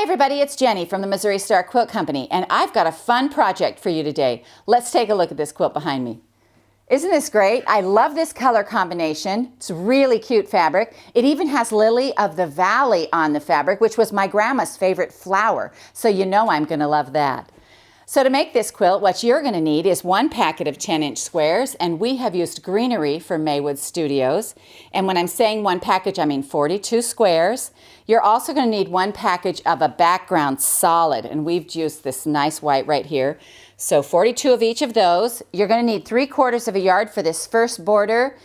everybody, it's Jenny from the Missouri Star Quilt Company, and I've got a fun project for you today. Let's take a look at this quilt behind me. Isn't this great? I love this color combination. It's really cute fabric. It even has Lily of the Valley on the fabric, which was my grandma's favorite flower, so you know I'm going to love that. So to make this quilt, what you're going to need is one packet of 10-inch squares, and we have used greenery from Maywood Studios. And when I'm saying one package, I mean 42 squares. You're also going to need one package of a background solid, and we've used this nice white right here. So 42 of each of those. You're going to need 3/4 of a yard for this first border,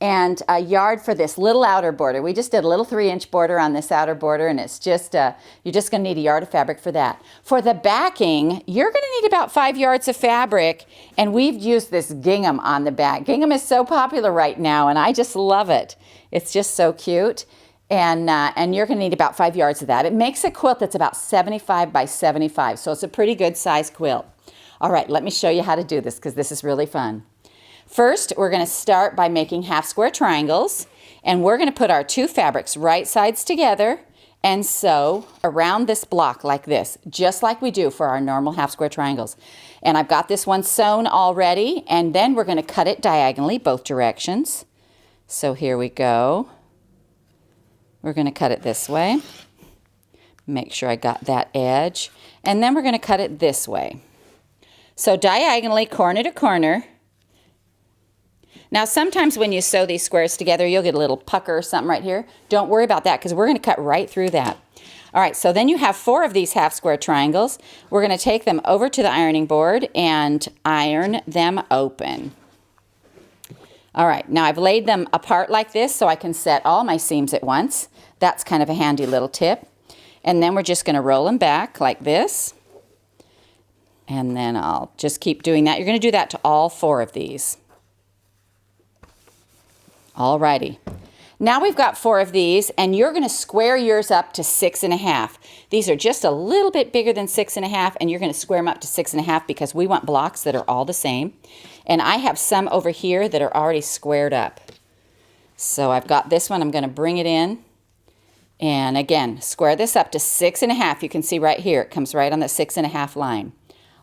and a yard for this little outer border. We just did a little 3-inch border on this outer border, and it's just, you're just gonna need a yard of fabric for that. For the backing, you're gonna need about 5 yards of fabric, and we've used this gingham on the back. Gingham is so popular right now, and I just love it. It's just so cute, and you're gonna need about 5 yards of that. It makes a quilt that's about 75 by 75, so it's a pretty good size quilt. All right, let me show you how to do this, because this is really fun. First, we're going to start by making half square triangles, and we're going to put our two fabrics right sides together and sew around this block like this, just like we do for our normal half square triangles. And I've got this one sewn already, and then we're going to cut it diagonally both directions. So here we go. We're going to cut it this way. Make sure I got that edge. And then we're going to cut it this way. So diagonally, corner to corner. Now sometimes when you sew these squares together, you'll get a little pucker or something right here. Don't worry about that, because we're going to cut right through that. All right, so then you have 4 of these half square triangles. We're going to take them over to the ironing board and iron them open. All right, now I've laid them apart like this so I can set all my seams at once. That's kind of a handy little tip. And then we're just going to roll them back like this. And then I'll just keep doing that. You're going to do that to all 4 of these. Alrighty, now we've got 4 of these, and you're going to square yours up to 6.5. These are just a little bit bigger than 6.5, and you're going to square them up to 6.5 because we want blocks that are all the same. And I have some over here that are already squared up. So I've got this one. I'm going to bring it in, and again, square this up to 6.5. You can see right here, it comes right on the 6.5 line.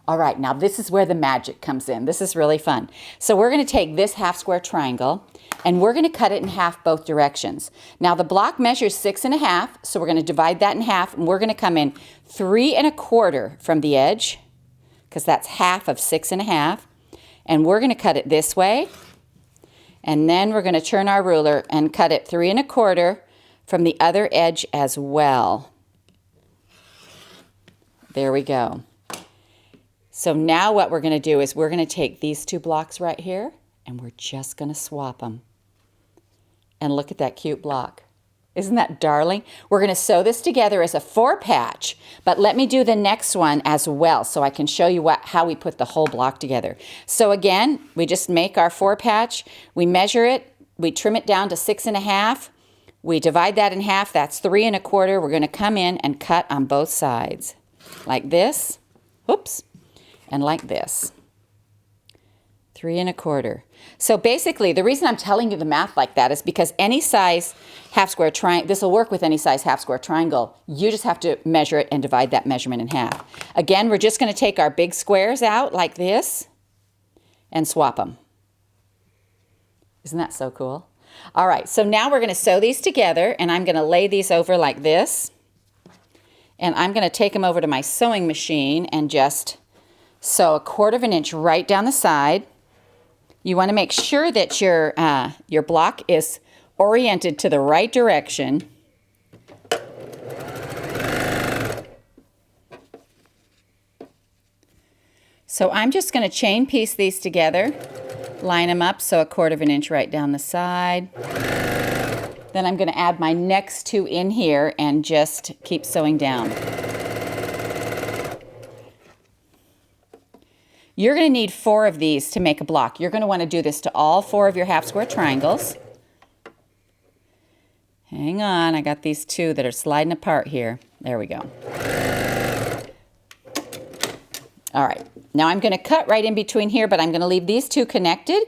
All right, now this is where the magic comes in. This is really fun. So we're going to take this half square triangle, and we're going to cut it in half both directions. Now the block measures 6.5, so we're going to divide that in half, and we're going to come in 3.25 from the edge, because that's half of 6.5, and we're going to cut it this way, and then we're going to turn our ruler and cut it 3.25 from the other edge as well. There we go. So now what we're going to do is we're going to take these 2 blocks right here, and we're just going to swap them. And look at that cute block. Isn't that darling? We're going to sew this together as a 4-patch, but let me do the next one as well so I can show you how we put the whole block together. So again, we just make our 4-patch, we measure it, we trim it down to 6.5, we divide that in half, that's 3.25. We're going to come in and cut on both sides like this. Oops. And like this, 3.25. So basically, the reason I'm telling you the math like that is because any size half square triangle, this will work with any size half square triangle. You just have to measure it and divide that measurement in half. Again, we're just going to take our big squares out like this and swap them. Isn't that so cool? All right, so now we're going to sew these together, and I'm going to lay these over like this. And I'm going to take them over to my sewing machine and just sew 1/4 inch right down the side. You want to make sure that your block is oriented to the right direction. So I'm just going to chain piece these together, line them up, so 1/4 inch right down the side. Then I'm going to add my next 2 in here and just keep sewing down. You're going to need 4 of these to make a block. You're going to want to do this to all 4 of your half square triangles. Hang on, I got these 2 that are sliding apart here. There we go. All right, now I'm going to cut right in between here, but I'm going to leave these 2 connected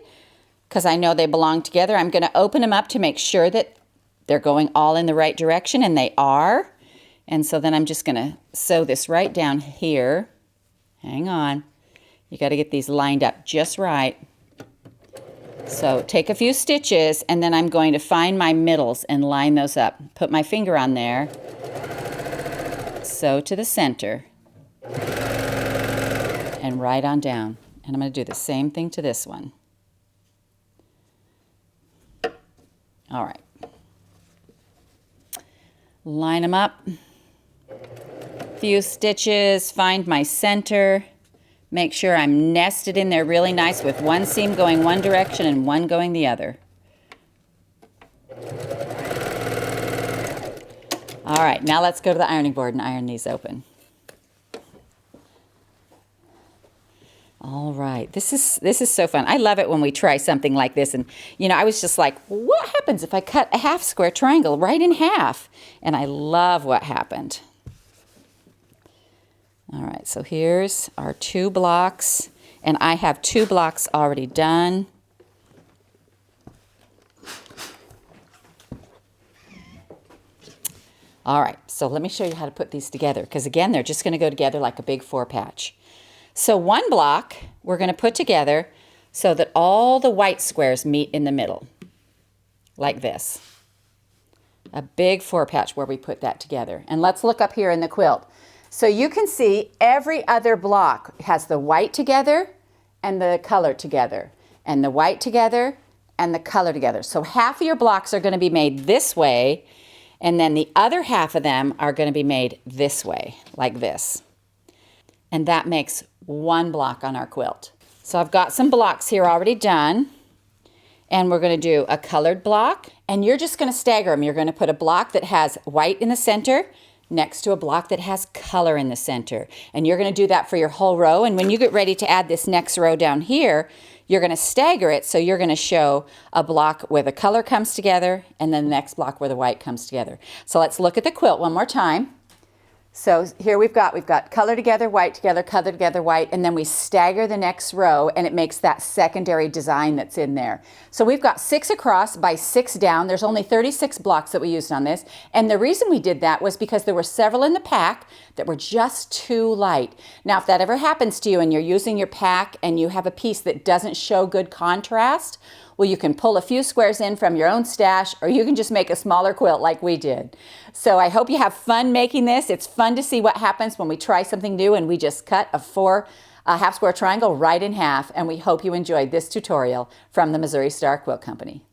because I know they belong together. I'm going to open them up to make sure that they're going all in the right direction, and they are. And so then I'm just going to sew this right down here. Hang on. You got to get these lined up just right. So take a few stitches, and then I'm going to find my middles and line those up. Put my finger on there. Sew to the center. And right on down. And I'm going to do the same thing to this one. All right. Line them up. Few stitches, find my center. Make sure I'm nested in there really nice with one seam going one direction and one going the other. All right, now let's go to the ironing board and iron these open. All right, this is so fun. I love it when we try something like this. And, you know, I was just like, what happens if I cut a half square triangle right in half? And I love what happened. All right, so here's our 2 blocks. And I have 2 blocks already done. All right, so let me show you how to put these together. Because, again, they're just going to go together like a big 4-patch. So 1 block we're going to put together so that all the white squares meet in the middle, like this. A big 4-patch where we put that together. And let's look up here in the quilt. So you can see every other block has the white together and the color together, and the white together and the color together. So half of your blocks are going to be made this way, and then the other half of them are going to be made this way, like this. And that makes 1 block on our quilt. So I've got some blocks here already done. And we're going to do a colored block. And you're just going to stagger them. You're going to put a block that has white in the center next to a block that has color in the center. And you're going to do that for your whole row. And when you get ready to add this next row down here, you're going to stagger it. So you're going to show a block where the color comes together and then the next block where the white comes together. So let's look at the quilt one more time. So here we've got color together, color together, white, and then we stagger the next row and it makes that secondary design that's in there. So we've got 6 across by 6 down. There's only 36 blocks that we used on this. And the reason we did that was because there were several in the pack that were just too light. Now, if that ever happens to you and you're using your pack and you have a piece that doesn't show good contrast, well, you can pull a few squares in from your own stash, or you can just make a smaller quilt like we did. So I hope you have fun making this. It's fun to see what happens when we try something new and we just cut a half square triangle right in half. And we hope you enjoyed this tutorial from the Missouri Star Quilt Company.